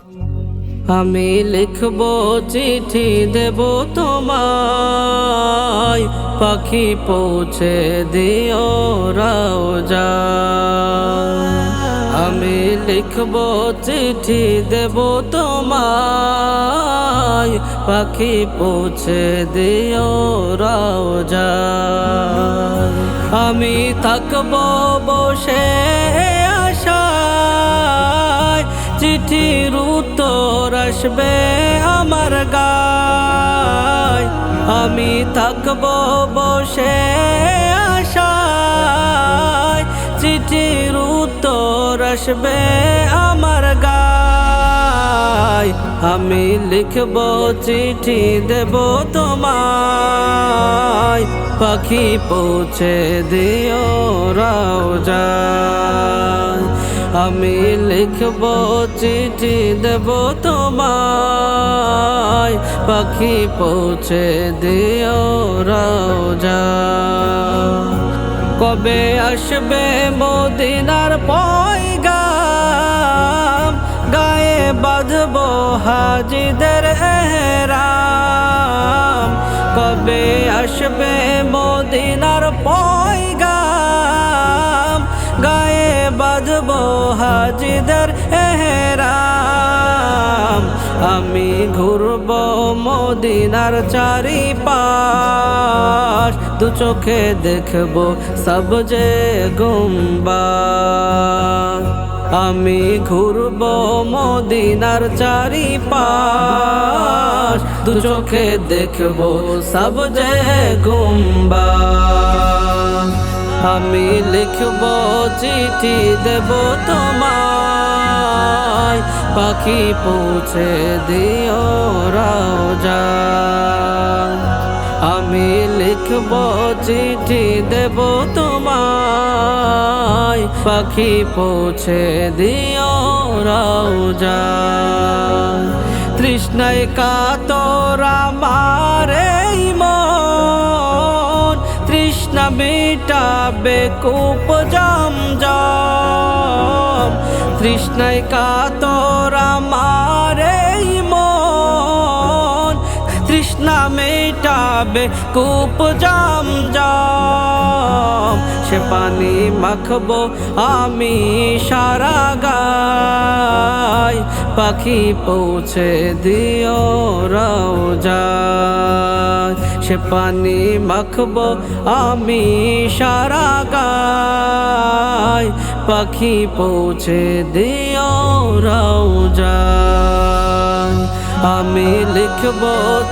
আমি লিখব চিঠি দেব তোমায়, পাখি পৌঁছে দিও রওজায়। আমি লিখব চিঠি দেব তোমায়, পাখি পৌঁছে দিও রওজায়। আমি থাকব বসে আশায়, চিঠির উত্তর আসবে আমার গায়। আমি থাকব বসে আশায়, চিঠির উত্তর আসবে আমার গায়। আমি লিখব চিঠি দেব তোমায়, পাখি পৌঁছে দিও রওজায়। আমি লিখব চিঠি দেব তোমায়, পাখি পৌঁছে দিও রওজায়। কবে আসবে মদিনার পয়গাম, গায়ে বাঁধব হাজিদের এহরাম। কবে আসবে মদিনার পয়গাম, গায়ে বাঁধব হাজিদের এহরাম। আমি ঘুরব মদিনার চারিপাশ, দু চোখে দেখব সবজে গুম্বাদ। আমি ঘুরব মদিনার চারিপাশ, দু চোখে দেখব সবজে গুম্বাদ। আমি লিখব চিঠি দেব তোমায়, পাখি পৌঁছে দিও রওজায়। আমি লিখব চিঠি দেব তোমায়, পাখি পৌঁছে দিও রওজায়। তৃষ্ণায় কাতর আমার এই মন, তৃষ্ণা মেটাবে কূপ জমজম। তৃষ্ণায় কাতর আমার এই মন, তৃষ্ণা মেটাবে কূপ জমজম। সে পানি মাখবো আমি সারা গায়, পাখি পৌঁছে দিও রওজায়। সে পানি মাখবো আমি সারা গায়, পাখি পৌঁছে দিও রওজায়। আমি লিখব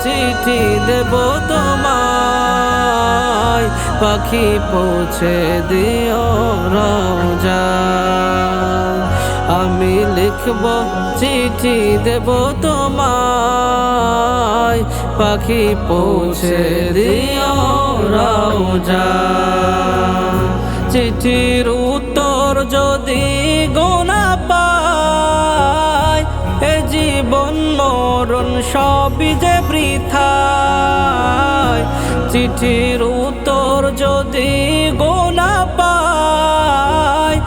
চিঠি দেব তোমায়, পাখি পৌঁছে দিও রওজায়। আমি লিখব চিঠি দেব তোমায়, পাখি পৌঁছে দিও রওজায়। চিঠির উত্তর যদি গোনা পায়, এ জীবন মরণ সবই যে বৃথায়। চিঠির উত্তর যদি গোনা পায়,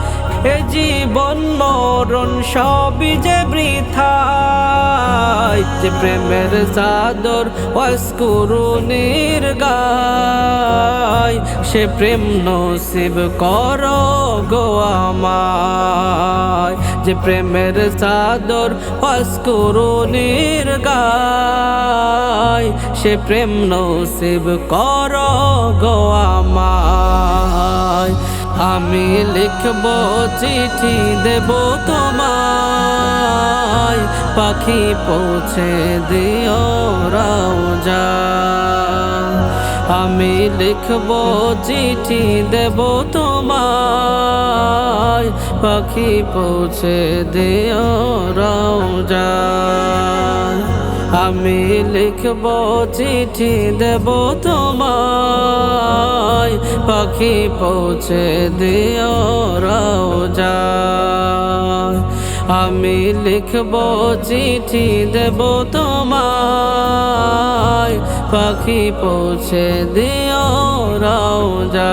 এ জীবন মরণ সবই যে বৃথায়। যে প্রেমের চাদর অস্কুরুনির গায়, সে প্রেম নসিব করো গো আমায়। যে প্রেমের চাদর অস্কুরুনির গায়, সে প্রেম নসিব করো গো আমায়। আমি লিখব চিঠি দেব তোমায়, পাখি পৌঁছে দিও রওজায়। আমি লিখব চিঠি দেব তোমায়, পাখি পৌঁছে দিও রওজায়। আমি লিখব চিঠি দেব তোমায়, পাখি পৌঁছে দিও রওজায়। আমি লিখব চিঠি দেব তোমায়, পাখি পৌঁছে দিও রওজায়।